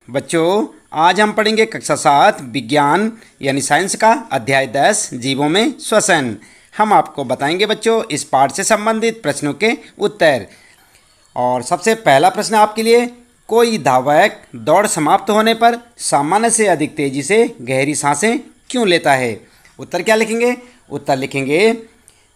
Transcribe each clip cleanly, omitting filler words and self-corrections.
बच्चों, आज हम पढ़ेंगे कक्षा 7 विज्ञान यानी साइंस का अध्याय 10 जीवों में श्वसन। हम आपको बताएंगे बच्चों इस पाठ से संबंधित प्रश्नों के उत्तर। और सबसे पहला प्रश्न आपके लिए, कोई धावक दौड़ समाप्त होने पर सामान्य से अधिक तेजी से गहरी सांसें क्यों लेता है? उत्तर क्या लिखेंगे? उत्तर लिखेंगे,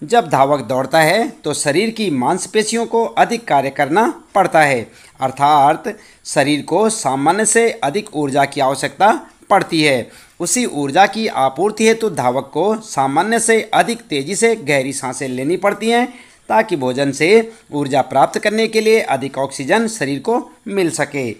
जब धावक दौड़ता है तो शरीर की मांसपेशियों को अधिक कार्य करना पड़ता है, अर्थात शरीर को सामान्य से अधिक ऊर्जा की आवश्यकता पड़ती है। उसी ऊर्जा की आपूर्ति हेतु धावक को सामान्य से अधिक तेजी से गहरी सांसें लेनी पड़ती हैं ताकि भोजन से ऊर्जा प्राप्त करने के लिए अधिक ऑक्सीजन शरीर को मिल सके।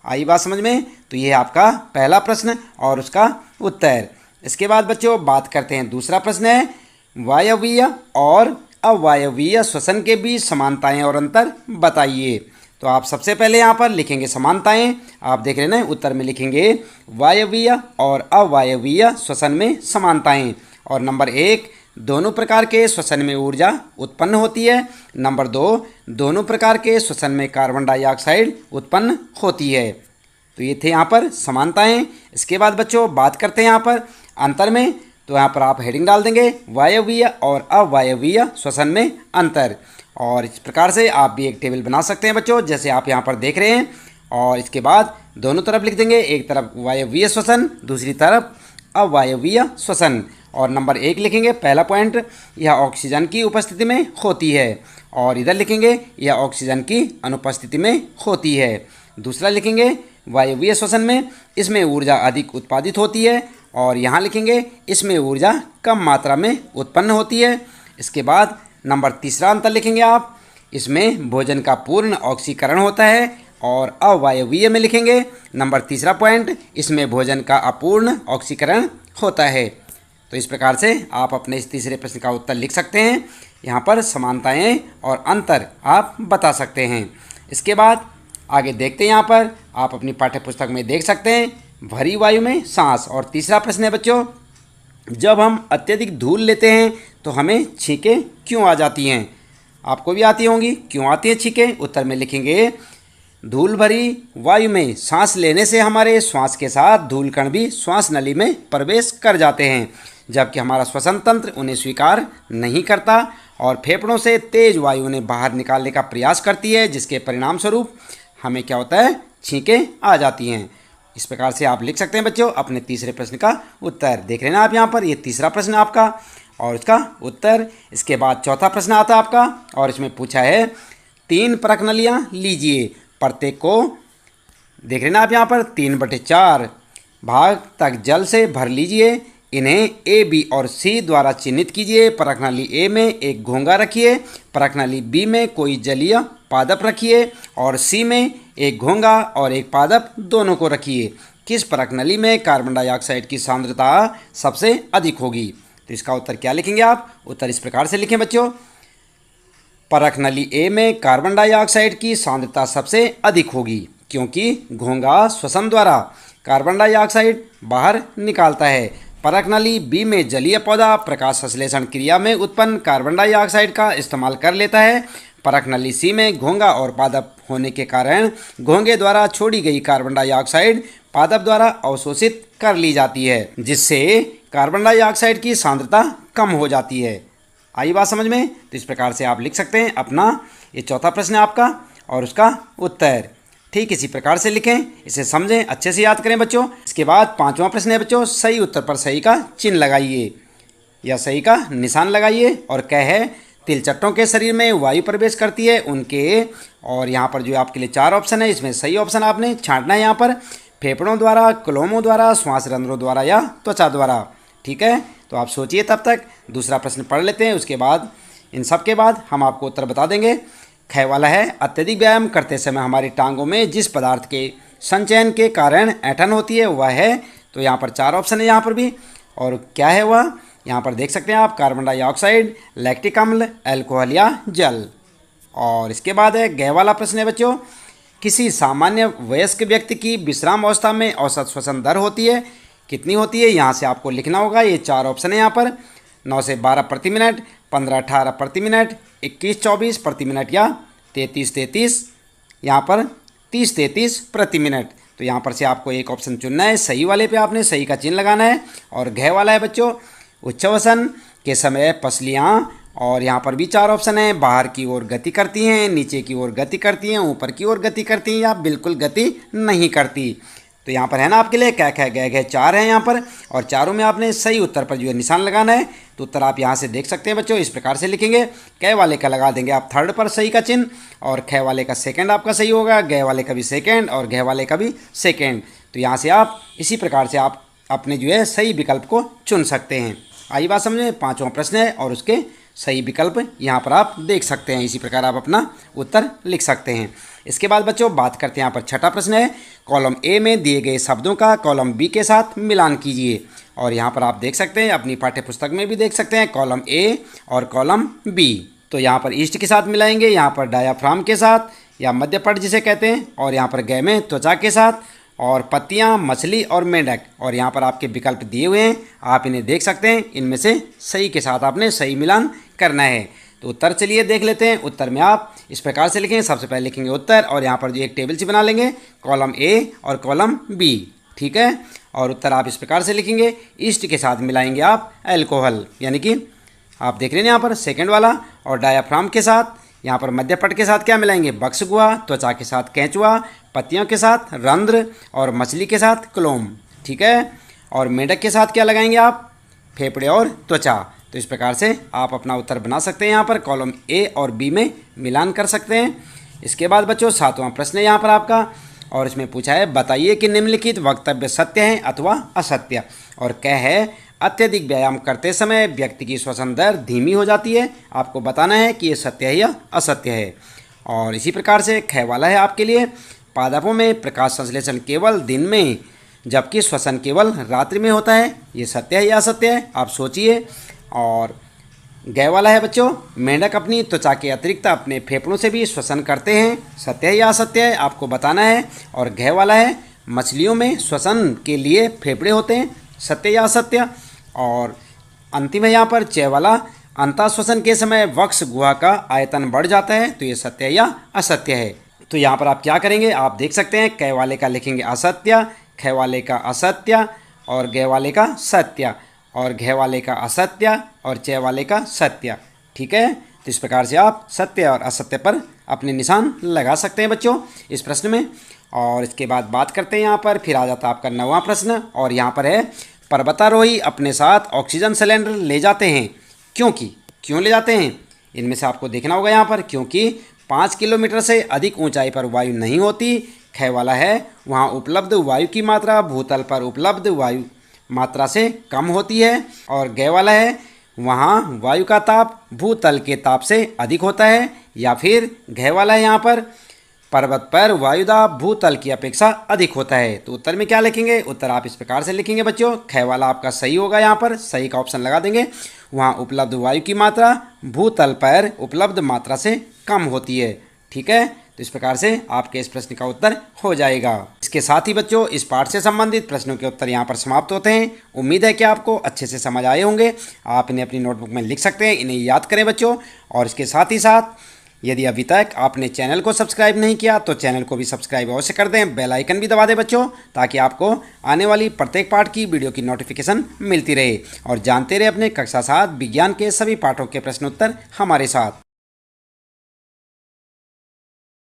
आई बात समझ में? तो ये आपका पहला प्रश्न और उसका उत्तर। इसके बाद बच्चों बात करते हैं, दूसरा प्रश्न है, वायवीय और अवायवीय श्वसन के बीच समानताएं और अंतर बताइए। तो आप सबसे पहले यहाँ पर लिखेंगे समानताएं। आप देख रहे हैं ना, उत्तर में लिखेंगे वायवीय और अवायवीय श्वसन में समानताएं। और नंबर 1, दोनों प्रकार के श्वसन में ऊर्जा उत्पन्न होती है। नंबर 2, दोनों प्रकार के श्वसन में कार्बन डाइऑक्साइड उत्पन्न होती है। तो ये थे यहाँ पर समानताएं। इसके बाद बच्चों बात करते हैं यहाँ पर अंतर में। तो यहाँ पर आप हेडिंग डाल देंगे वायवीय और अवायवीय श्वसन में अंतर। और इस प्रकार से आप भी एक टेबल बना सकते हैं बच्चों, जैसे आप यहाँ पर देख रहे हैं। और इसके बाद दोनों तरफ लिख देंगे, एक तरफ वायवीय श्वसन, दूसरी तरफ अवायवीय श्वसन। और नंबर 1 लिखेंगे, पहला पॉइंट, यह ऑक्सीजन की उपस्थिति में होती है। और इधर लिखेंगे यह ऑक्सीजन की अनुपस्थिति में होती है। दूसरा लिखेंगे वायवीय श्वसन में इसमें ऊर्जा अधिक उत्पादित होती है। और यहाँ लिखेंगे इसमें ऊर्जा कम मात्रा में उत्पन्न होती है। इसके बाद नंबर 3 अंतर लिखेंगे आप, इसमें भोजन का पूर्ण ऑक्सीकरण होता है। और अवायवीय में लिखेंगे नंबर 3 पॉइंट, इसमें भोजन का अपूर्ण ऑक्सीकरण होता है। तो इस प्रकार से आप अपने इस तीसरे प्रश्न का उत्तर लिख सकते हैं। यहाँ पर समानताएं और अंतर आप बता सकते हैं। इसके बाद आगे देखते हैं, यहाँ पर आप अपनी पाठ्य पुस्तक में देख सकते हैं भरी वायु में सांस। और तीसरा प्रश्न है बच्चों, जब हम अत्यधिक धूल लेते हैं तो हमें छींकें क्यों आ जाती हैं? आपको भी आती होंगी, क्यों आती हैं छींकें? उत्तर में लिखेंगे, धूल भरी वायु में सांस लेने से हमारे श्वास के साथ धूल कण भी श्वास नली में प्रवेश कर जाते हैं, जबकि हमारा श्वसन तंत्र उन्हें स्वीकार नहीं करता और फेफड़ों से तेज वायु उन्हें बाहर निकालने का प्रयास करती है, जिसके परिणाम स्वरूप हमें क्या होता है? छींकें आ जाती हैं। इस प्रकार से आप लिख सकते हैं बच्चों अपने तीसरे प्रश्न का उत्तर। देख रहे हैं ना आप यहाँ पर, ये तीसरा प्रश्न आपका और इसका उत्तर। इसके बाद चौथा प्रश्न आता है आपका, और इसमें पूछा है 3 परख नलियाँ लीजिए, प्रत्येक को देख रहे हैं ना आप यहाँ पर 3/4 भाग तक जल से भर लीजिए। इन्हें ए, बी और सी द्वारा चिन्हित कीजिए। परख नली ए में एक घोंगा रखिए, परख नली बी में कोई जलीय पादप रखिए और सी में एक घोंगा और एक पादप दोनों को रखिए। किस परख नली में कार्बन डाइऑक्साइड की सांद्रता सबसे अधिक होगी? तो इसका उत्तर क्या लिखेंगे आप? उत्तर इस प्रकार से लिखें बच्चों, परख नली ए में कार्बन डाइऑक्साइड की सांद्रता सबसे अधिक होगी, क्योंकि घोंगा श्वसन द्वारा कार्बन डाइऑक्साइड बाहर निकालता है। परख नली बी में जलीय पौधा प्रकाश संश्लेषण क्रिया में उत्पन्न कार्बन डाइऑक्साइड का इस्तेमाल कर लेता है। परख नली सी में घोंगा और पादप होने के कारण घोंगे द्वारा छोड़ी गई कार्बन डाइऑक्साइड पादप द्वारा अवशोषित कर ली जाती है, जिससे कार्बन डाइऑक्साइड की सांद्रता कम हो जाती है। आई बात समझ में? तो इस प्रकार से आप लिख सकते हैं अपना ये चौथा प्रश्न है आपका और उसका उत्तर। ठीक इसी प्रकार से लिखें, इसे समझें, अच्छे से याद करें बच्चों। इसके बाद 5वां प्रश्न है बच्चों, सही उत्तर पर सही का चिन्ह लगाइए या सही का निशान लगाइए। और क्या है? तिलचट्टों के शरीर में वायु प्रवेश करती है उनके, और यहाँ पर जो आपके लिए 4 ऑप्शन है, इसमें सही ऑप्शन आपने छांटना है यहाँ पर, फेफड़ों द्वारा, क्लोमों द्वारा, श्वास रंध्रों द्वारा या त्वचा द्वारा। ठीक है, तो आप सोचिए, तब तक दूसरा प्रश्न पढ़ लेते हैं। उसके बाद इन सब के बाद हम आपको उत्तर बता देंगे। ख वाला है, अत्यधिक व्यायाम करते समय हमारी टांगों में जिस पदार्थ के संचयन के कारण ऐंठन होती है वह है। तो यहाँ पर 4 ऑप्शन है यहाँ पर भी, और क्या है वह? यहाँ पर देख सकते हैं आप, कार्बन डाइऑक्साइड, लैक्टिक अम्ल, अल्कोहल या जल। और इसके बाद है ग वाला प्रश्न है बच्चों, किसी सामान्य वयस्क व्यक्ति की विश्राम अवस्था में औसत श्वसन दर होती है, कितनी होती है? यहाँ से आपको लिखना होगा। ये 4 ऑप्शन है यहाँ पर, 9 से 12 प्रति मिनट, 15-18 प्रति मिनट, 21-24 प्रति मिनट या 33-33, यहाँ पर 30-33 प्रति मिनट। तो यहाँ पर से आपको एक ऑप्शन चुनना है, सही वाले पे आपने सही का चिन्ह लगाना है। और घ वाला है बच्चों, उच्छ्वसन के समय पसलियाँ, और यहाँ पर भी 4 ऑप्शन है, बाहर की ओर गति करती हैं, नीचे की ओर गति करती हैं, ऊपर की ओर गति करती हैं, या बिल्कुल गति नहीं करती। तो यहाँ पर है ना आपके लिए कै कै गै गै 4 है यहाँ पर, और चारों में आपने सही उत्तर पर जो है निशान लगाना है। तो उत्तर आप यहाँ से देख सकते हैं बच्चों, इस प्रकार से लिखेंगे। कै वाले का लगा देंगे आप थर्ड पर सही का चिन्ह, और ख वाले का सेकंड आपका सही होगा, गै वाले का भी सेकंड, और घ वाले का भी सेकंड। तो यहाँ से आप इसी प्रकार से आप अपने जो है सही विकल्प को चुन सकते हैं। आई बात समझ में? 5वां प्रश्न है और उसके सही विकल्प यहाँ पर आप देख सकते हैं। इसी प्रकार आप अपना उत्तर लिख सकते हैं। इसके बाद बच्चों बात करते हैं, यहाँ पर छठा प्रश्न है, कॉलम ए में दिए गए शब्दों का कॉलम बी के साथ मिलान कीजिए। और यहाँ पर आप देख सकते हैं, अपनी पाठ्य पुस्तक में भी देख सकते हैं, कॉलम ए और कॉलम बी। तो यहाँ पर ईस्ट के साथ मिलाएंगे, यहाँ पर डायाफ्राम के साथ या मध्यपट जिसे कहते हैं, और यहाँ पर गै में त्वचा के साथ, और पत्तियाँ, मछली और मेंढक। और यहाँ पर आपके विकल्प दिए हुए हैं, आप इन्हें देख सकते हैं। इनमें से सही के साथ आपने सही मिलान करना है। तो उत्तर चलिए देख लेते हैं। उत्तर में आप इस प्रकार से लिखेंगे, सबसे पहले लिखेंगे उत्तर, और यहाँ पर जो एक टेबल सी बना लेंगे, कॉलम ए और कॉलम बी, ठीक है। और उत्तर आप इस प्रकार से लिखेंगे, ईस्ट के साथ मिलाएंगे आप अल्कोहल, यानी कि आप देख रहे हैं यहाँ पर सेकंड वाला, और डायाफ्राम के साथ, यहाँ पर मध्यपट के साथ क्या मिलाएंगे, बक्स गुहा, त्वचा के साथ केंचुआ, पत्तियों के साथ रंध्र, और मछली के साथ क्लोम, ठीक है। और मेंढक के साथ क्या लगाएंगे आप, फेफड़े और त्वचा। तो इस प्रकार से आप अपना उत्तर बना सकते हैं, यहाँ पर कॉलम ए और बी में मिलान कर सकते हैं। इसके बाद बच्चों 7वां प्रश्न है यहाँ पर आपका, और इसमें पूछा है, बताइए कि निम्नलिखित वक्तव्य सत्य है अथवा असत्य। और क्या है, अत्यधिक व्यायाम करते समय व्यक्ति की श्वसन दर धीमी हो जाती है। आपको बताना है कि ये सत्य है या असत्य है। और इसी प्रकार से ख वाला है आपके लिए, पादपों में प्रकाश संश्लेषण केवल दिन में जबकि श्वसन केवल रात्रि में होता है। ये सत्य है या असत्य है, आप सोचिए। और गै वाला है बच्चों, मेंढक अपनी त्वचा के अतिरिक्त अपने फेफड़ों से भी श्वसन करते हैं। सत्य है या असत्य है, आपको बताना है। और घ वाला है, मछलियों में श्वसन के लिए फेफड़े होते हैं। सत्य या असत्य। और अंतिम है यहाँ पर च वाला, अंतःश्वसन के समय वक्ष गुहा का आयतन बढ़ जाता है। तो ये सत्य है या असत्य है। तो यहाँ पर आप क्या करेंगे, आप देख सकते हैं, कै वाले का लिखेंगे असत्य, ख वाले का असत्य, और ग वाले का सत्य, और घ वाले का असत्य, और च वाले का सत्य, ठीक है। तो इस प्रकार से आप सत्य और असत्य पर अपने निशान लगा सकते हैं बच्चों इस प्रश्न में। और इसके बाद बात करते हैं यहाँ पर, फिर आ जाता है आपका 9वां प्रश्न, और यहाँ पर है, पर्वतारोही अपने साथ ऑक्सीजन सिलेंडर ले जाते हैं, क्यों ले जाते हैं। इनमें से आपको देखना होगा यहाँ पर, क्योंकि 5 किलोमीटर से अधिक ऊंचाई पर वायु नहीं होती। ख वाला है, वहाँ उपलब्ध वायु की मात्रा भूतल पर उपलब्ध वायु मात्रा से कम होती है। और ग वाला है, वहाँ वायु का ताप भूतल के ताप से अधिक होता है। या फिर घ वाला है यहाँ पर, पर्वत पर वायुदाब भूतल की अपेक्षा अधिक होता है। तो उत्तर में क्या लिखेंगे, उत्तर आप इस प्रकार से लिखेंगे बच्चों, ख वाला आपका सही होगा, यहाँ पर सही का ऑप्शन लगा देंगे। वहाँ उपलब्ध वायु की मात्रा भूतल पर उपलब्ध मात्रा से कम होती है, ठीक है। तो इस प्रकार से आपके इस प्रश्न का उत्तर हो जाएगा। इसके साथ ही बच्चों इस पाठ से संबंधित प्रश्नों के उत्तर यहाँ पर समाप्त होते हैं। उम्मीद है कि आपको अच्छे से समझ आए होंगे। आप इन्हें अपनी नोटबुक में लिख सकते हैं, इन्हें याद करें बच्चों। और इसके साथ ही साथ यदि अभी तक आपने चैनल को सब्सक्राइब नहीं किया तो चैनल को भी सब्सक्राइब अवश्य कर दें, बेल आइकन भी दबा दें बच्चों, ताकि आपको आने वाली प्रत्येक पाठ की वीडियो की नोटिफिकेशन मिलती रहे। और जानते रहे अपने कक्षा 7 विज्ञान के सभी पाठों के प्रश्न उत्तर हमारे साथ।